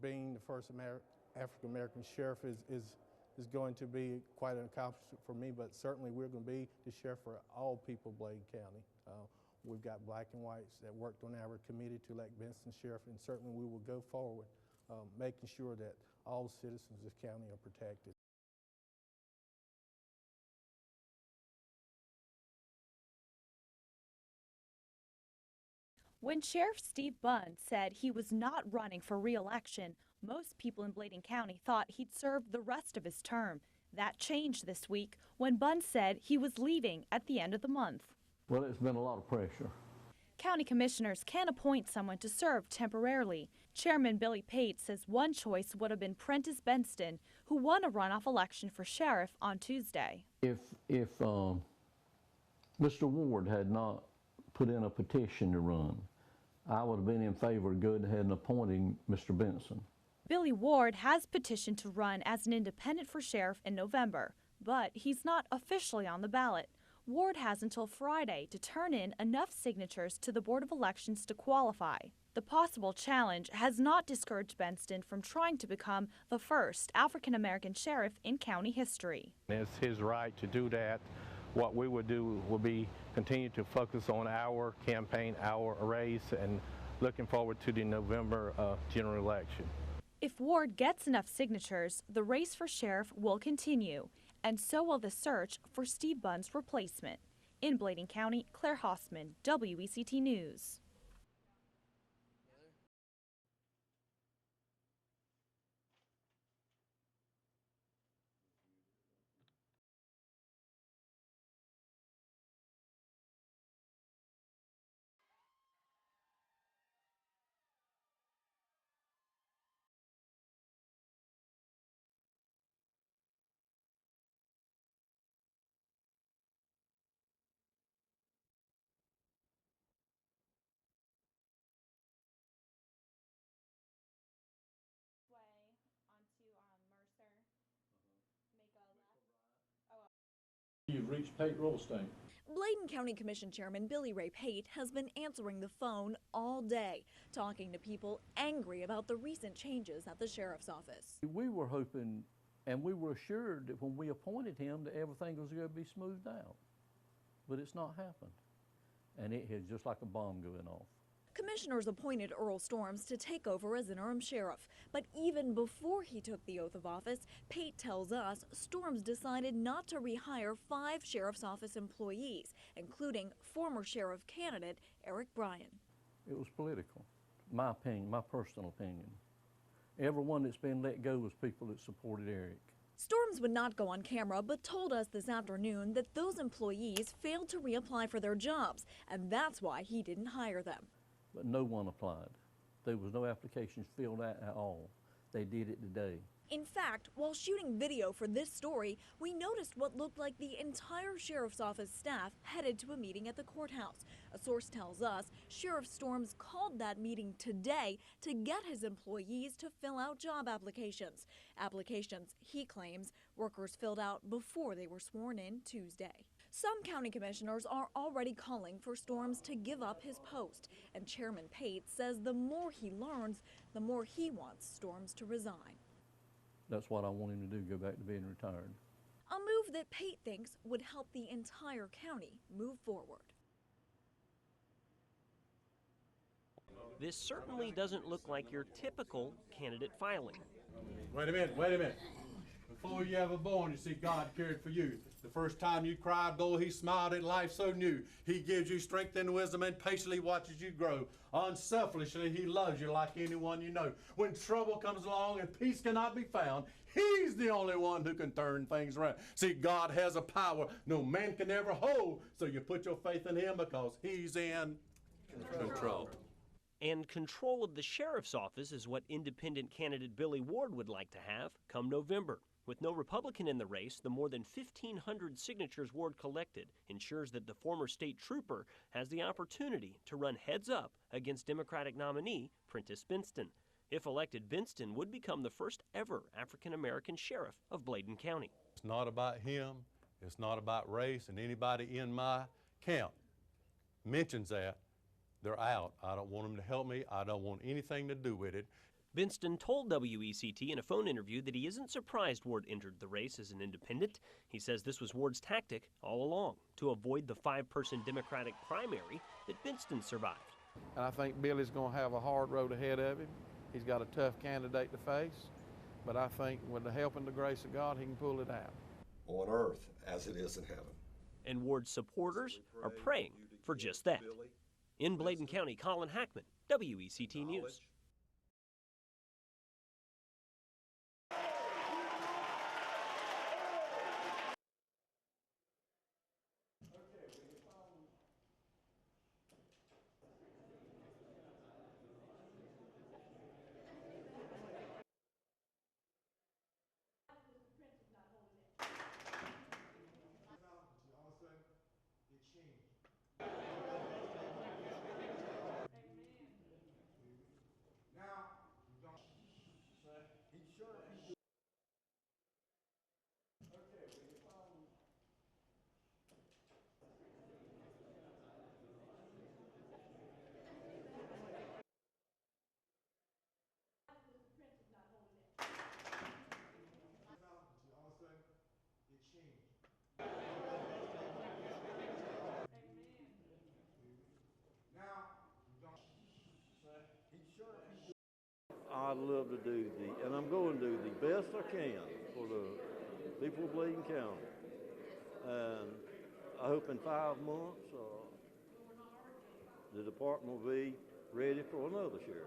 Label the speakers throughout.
Speaker 1: being the first African-American sheriff is going to be quite an accomplishment for me, but certainly we're going to be the sheriff for all people of Bladen County. We've got black and whites that worked on our committee to elect Benson Sheriff, and certainly we will go forward making sure that all citizens of this county are protected.
Speaker 2: When Sheriff Steve Bunn said he was not running for re-election, most people in Bladen County thought he'd serve the rest of his term. That changed this week when Bunn said he was leaving at the end of the month.
Speaker 3: Well, it's been a lot of pressure.
Speaker 2: County commissioners can appoint someone to serve temporarily. Chairman Billy Pate says one choice would have been Prentice Benston, who won a runoff election for sheriff on Tuesday.
Speaker 3: If Mr. Ward had not put in a petition to run, I would have been in favor of going ahead and appointing Mr. Benson.
Speaker 2: Billy Ward has petitioned to run as an independent for sheriff in November, but he's not officially on the ballot. Ward has until Friday to turn in enough signatures to the Board of Elections to qualify. The possible challenge has not discouraged Benston from trying to become the first African-American sheriff in county history.
Speaker 4: It's his right to do that. What we would do will be continue to focus on our campaign, our race, and looking forward to the November general election.
Speaker 2: If Ward gets enough signatures, the race for sheriff will continue, and so will the search for Steve Bunn's replacement. In Bladen County, Claire Hossman, WECT News.
Speaker 3: You've reached Pate Rolstein.
Speaker 5: Bladen County Commission Chairman Billy Ray Pate has been answering the phone all day, talking to people angry about the recent changes at the sheriff's office.
Speaker 3: We were hoping and we were assured that when we appointed him that everything was going to be smoothed out. But it's not happened. And it is just like a bomb going off.
Speaker 5: Commissioners appointed Earl Storms to take over as interim sheriff, but even before he took the oath of office, Pate tells us Storms decided not to rehire 5 sheriff's office employees, including former sheriff candidate Eric Bryan.
Speaker 3: It was political, my opinion, my personal opinion. Everyone that's been let go was people that supported Eric.
Speaker 5: Storms would not go on camera, but told us this afternoon that those employees failed to reapply for their jobs, and that's why he didn't hire them.
Speaker 3: But no one applied. There was no applications filled out at all. They did it today.
Speaker 5: In fact, while shooting video for this story, we noticed what looked like the entire sheriff's office staff headed to a meeting at the courthouse. A source tells us Sheriff Storms called that meeting today to get his employees to fill out job applications. Applications, he claims, workers filled out before they were sworn in Tuesday. Some county commissioners are already calling for Storms to give up his post, and Chairman Pate says the more he learns, the more he wants Storms to resign.
Speaker 3: That's what I want him to do, go back to being retired.
Speaker 5: A move that Pate thinks would help the entire county move forward.
Speaker 6: This certainly doesn't look like your typical candidate filing.
Speaker 7: Wait a minute. Before you ever born, you see God cared for you. The first time you cried, though, he smiled at life so new. He gives you strength and wisdom and patiently watches you grow. Unselfishly, he loves you like anyone you know. When trouble comes along and peace cannot be found, he's the only one who can turn things around. See, God has a power no man can ever hold, so you put your faith in him because he's in control.
Speaker 6: And control of the sheriff's office is what independent candidate Billy Ward would like to have come November. With no Republican in the race, the more than 1,500 signatures Ward collected ensures that the former state trooper has the opportunity to run heads up against Democratic nominee Prentice Benston. If elected, Benston would become the first ever African-American sheriff of Bladen County.
Speaker 7: It's not about him. It's not about race, and anybody in my camp mentions that, they're out. I don't want them to help me. I don't want anything to do with it.
Speaker 6: Binston told WECT in a phone interview that he isn't surprised Ward entered the race as an independent. He says this was Ward's tactic all along, to avoid the 5-person Democratic primary that Binston survived.
Speaker 8: And I think Billy's going to have a hard road ahead of him. He's got a tough candidate to face, but I think with the help and the grace of God, he can pull it out.
Speaker 9: On earth as it is in heaven.
Speaker 6: And Ward's supporters are praying for just that. In Bladen County, Colin Hackman, WECT News.
Speaker 10: I'd love to do and I'm going to do the best I can for the people of Bladen County. And I hope in 5 months, the department will be ready for another sheriff.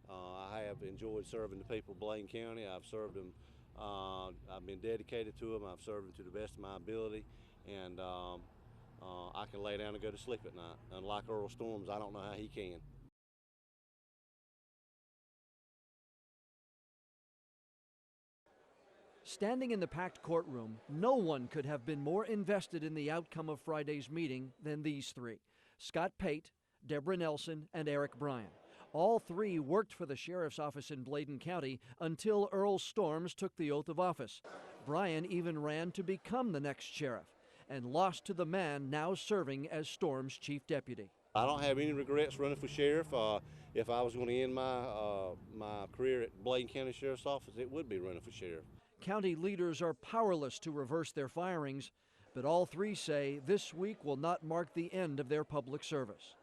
Speaker 9: I have enjoyed serving the people of Bladen County. I've served them, I've been dedicated to them. I've served them to the best of my ability, and I can lay down and go to sleep at night. Unlike Earl Storms, I don't know how he can.
Speaker 11: Standing in the packed courtroom, no one could have been more invested in the outcome of Friday's meeting than these three: Scott Pate, Deborah Nelson, and Eric Bryan. All three worked for the sheriff's office in Bladen County until Earl Storms took the oath of office. Bryan even ran to become the next sheriff and lost to the man now serving as Storms' chief deputy.
Speaker 9: I don't have any regrets running for sheriff. If I was going to end my career at Bladen County Sheriff's Office, it would be running for sheriff.
Speaker 11: County leaders are powerless to reverse their firings, but all three say this week will not mark the end of their public service.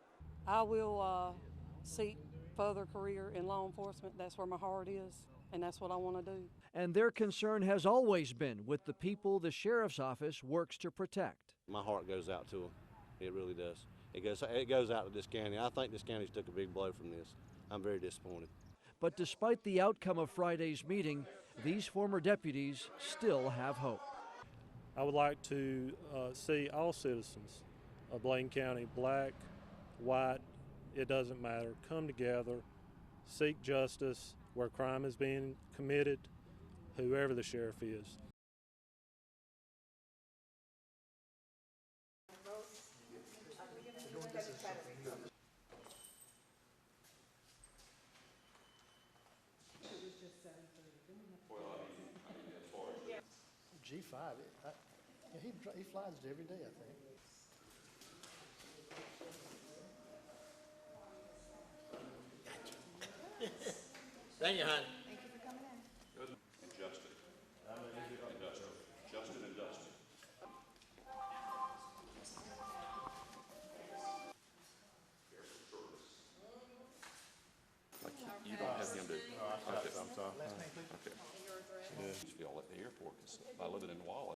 Speaker 12: I will seek further career in law enforcement. That's where my heart is, and that's what I want to do.
Speaker 11: And their concern has always been with the people the sheriff's office works to protect.
Speaker 9: My heart goes out to them. It really does. It goes out to this county. I think this county's took a big blow from this. I'm very disappointed.
Speaker 11: But despite the outcome of Friday's meeting, these former deputies still have hope.
Speaker 13: I would like to see all citizens of Bladen County, black, white, it doesn't matter, come together, seek justice where crime is being committed, whoever the sheriff is.
Speaker 14: G5, he flies it every day, I think.
Speaker 15: Thank you, hon.
Speaker 16: Thank you for coming in.
Speaker 15: Good. And Justin. Justin. Justin and Dustin. You don't have him to. Feel at the airport by living in Wallace.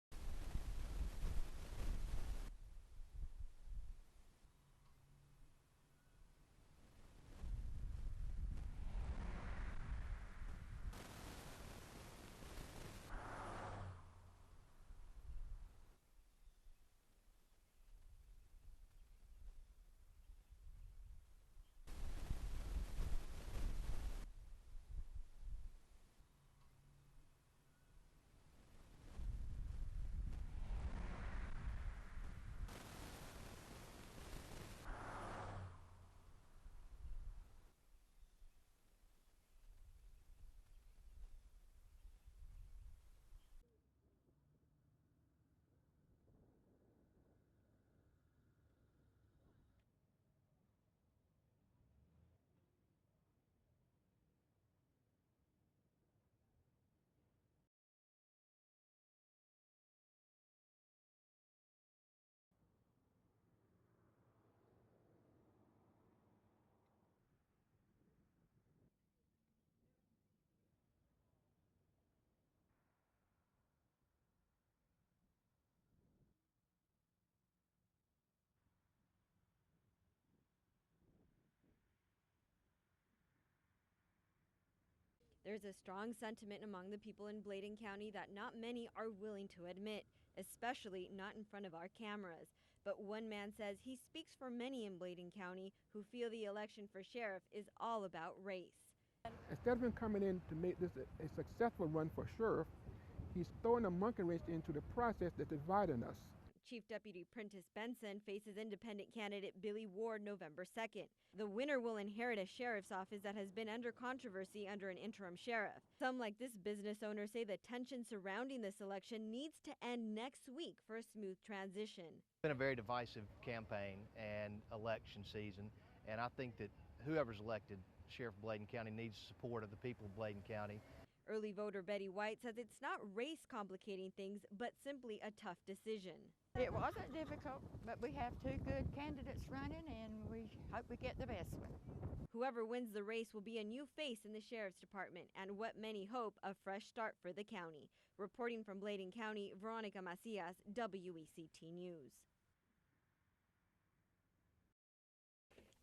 Speaker 16: There's a strong sentiment among the people in Bladen County that not many are willing to admit, especially not in front of our cameras. But one man says he speaks for many in Bladen County who feel the election for sheriff is all about race.
Speaker 17: Instead of him coming in to make this a successful run for sheriff, he's throwing a monkey wrench into the process that's dividing us.
Speaker 16: Chief Deputy Prentice Benson faces independent candidate Billy Ward November 2nd. The winner will inherit a sheriff's office that has been under controversy under an interim sheriff. Some, like this business owner, say the tension surrounding this election needs to end next week for a smooth transition.
Speaker 18: It's been a very divisive campaign and election season, and I think that whoever's elected Sheriff of Bladen County needs the support of the people of Bladen County.
Speaker 16: Early voter Betty White says it's not race complicating things, but simply a tough decision.
Speaker 19: It wasn't difficult, but we have two good candidates running, and we hope we get the best one.
Speaker 16: Whoever wins the race will be a new face in the Sheriff's Department and what many hope a fresh start for the county. Reporting from Bladen County, Veronica Macias, WECT News.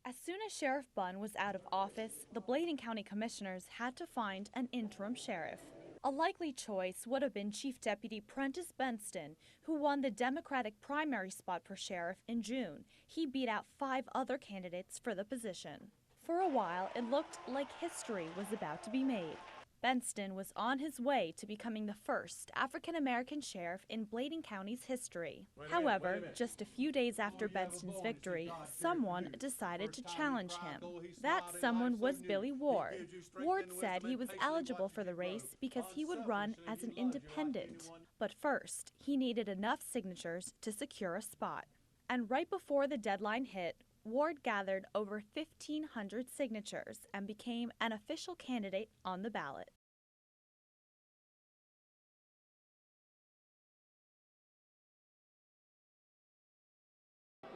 Speaker 2: As soon as Sheriff Bunn was out of office, the Bladen County Commissioners had to find an interim sheriff. A likely choice would have been Chief Deputy Prentice Benson, who won the Democratic primary spot for sheriff in June. He beat out 5 other candidates for the position. For a while, it looked like history was about to be made. Benson was on his way to becoming the first African-American sheriff in Bladen County's history. However, just a few days after Benson's victory, someone decided to challenge him. That someone was Billy Ward. Ward said he was eligible for the race because he would run as an independent. But first, he needed enough signatures to secure a spot. And right before the deadline hit, Ward gathered over 1,500 signatures and became an official candidate on the ballot.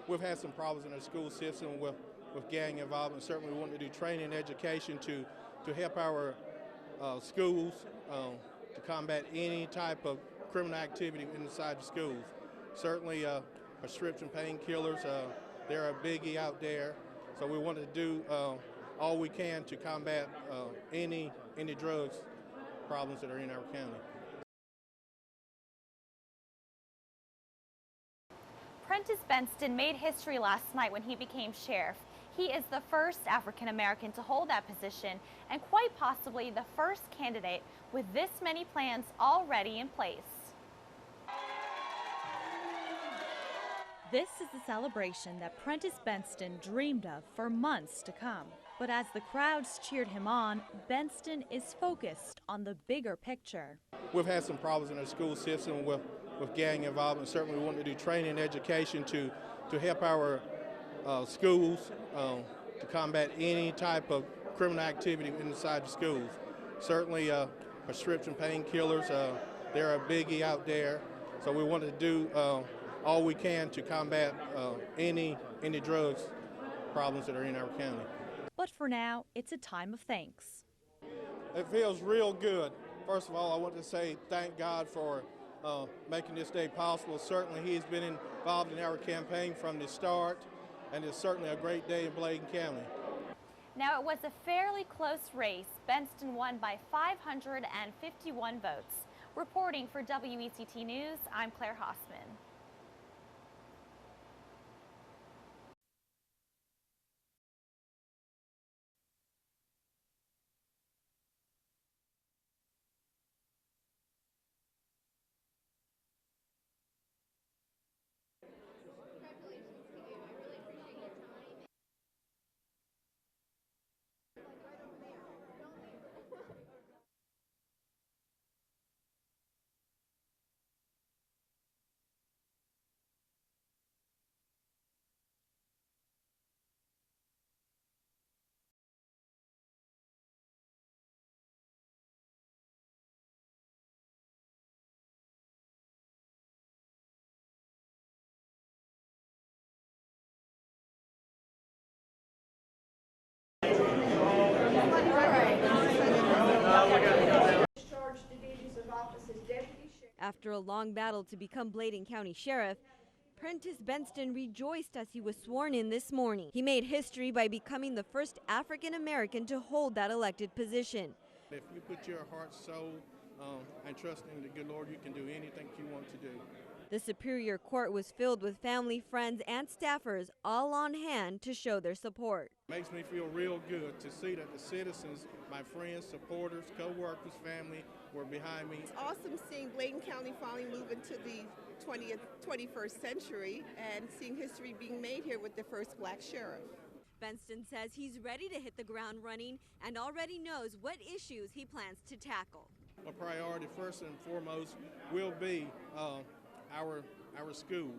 Speaker 1: We've had some problems in our school system with gang involvement. Certainly we want to do training and education to help our schools to combat any type of criminal activity inside the schools. Certainly prescription painkillers, they're a biggie out there. So we want to do all we can to combat any drugs problems that are in our county.
Speaker 2: Prentice Benson made history last night when he became sheriff. He is the first African American to hold that position and quite possibly the first candidate with this many plans already in place. This is the celebration that Prentice Benson dreamed of for months to come. But as the crowds cheered him on, Benson is focused on the bigger picture.
Speaker 1: We've had some problems in our school system with gang involvement. Certainly we want to do training and education to help our schools to combat any type of criminal activity inside the schools. Certainly prescription painkillers, they're a biggie out there. So we want to do all we can to combat any drugs problems that are in our county.
Speaker 2: But for now, it's a time of thanks.
Speaker 1: It feels real good First of all, I want to say thank God for making this day possible. Certainly, he has been involved in our campaign from the start, and it's certainly a great day in Bladen County.
Speaker 2: Now, it was a fairly close race. Benston won by 551 votes. Reporting for WECT News, I'm Claire Hossman.
Speaker 16: After a long battle to become Bladen County Sheriff, Prentice Benston rejoiced as he was sworn in this morning. He made history by becoming the first African American to hold that elected position.
Speaker 1: If you put your heart, soul, and trust in the good Lord, you can do anything you want to do.
Speaker 16: The Superior Court was filled with family, friends, and staffers, all on hand to show their support.
Speaker 1: Makes me feel real good to see that the citizens, my friends, supporters, co-workers, family, were behind me.
Speaker 20: It's awesome seeing Bladen County finally move into the 21st century and seeing history being made here with the first black sheriff.
Speaker 16: Benston says he's ready to hit the ground running and already knows what issues he plans to tackle.
Speaker 1: A priority first and foremost will be our schools.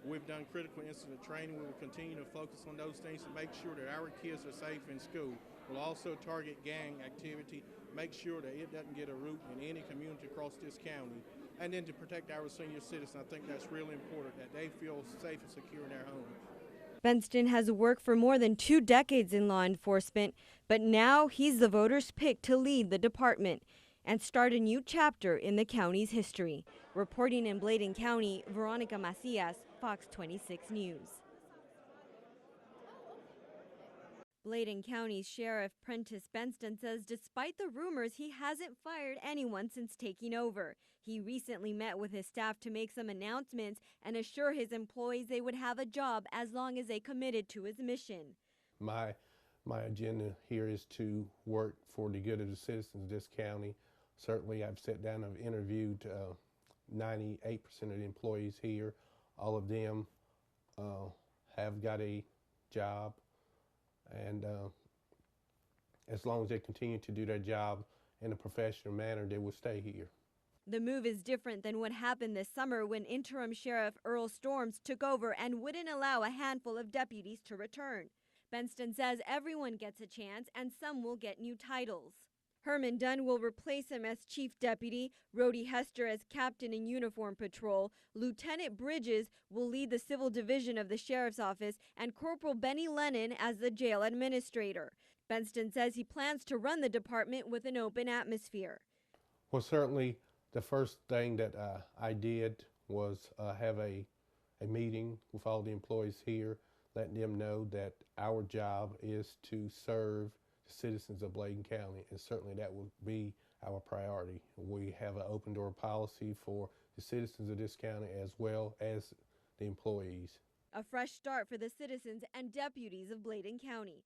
Speaker 1: We've done critical incident training. We will continue to focus on those things to make sure that our kids are safe in school. We'll also target gang activity, make sure that it doesn't get a root in any community across this county. And then to protect our senior citizens, I think that's really important, that they feel safe and secure in their homes.
Speaker 16: Benston has worked for more than 2 decades in law enforcement, but now he's the voters' pick to lead the department and start a new chapter in the county's history. Reporting in Bladen County, Veronica Macias, Fox 26 News. Bladen County Sheriff Prentice Benston says despite the rumors, he hasn't fired anyone since taking over. He recently met with his staff to make some announcements and assure his employees they would have a job as long as they committed to his mission.
Speaker 21: My agenda here is to work for the good of the citizens of this county. Certainly, I've sat down and interviewed 98% of the employees here. All of them have got a job, and as long as they continue to do their job in a professional manner, they will stay here.
Speaker 16: The move is different than what happened this summer when interim Sheriff Earl Storms took over and wouldn't allow a handful of deputies to return. Benston says everyone gets a chance and some will get new titles. Herman Dunn will replace him as Chief Deputy, Rhodey Hester as Captain in Uniform Patrol, Lieutenant Bridges will lead the Civil Division of the Sheriff's Office, and Corporal Benny Lennon as the Jail Administrator. Benston says he plans to run the department with an open atmosphere.
Speaker 21: Well, certainly the first thing that I did was have a meeting with all the employees here, letting them know that our job is to serve the citizens of Bladen County, and certainly that will be our priority. We have an open door policy for the citizens of this county as well as the employees.
Speaker 16: A fresh start for the citizens and deputies of Bladen County.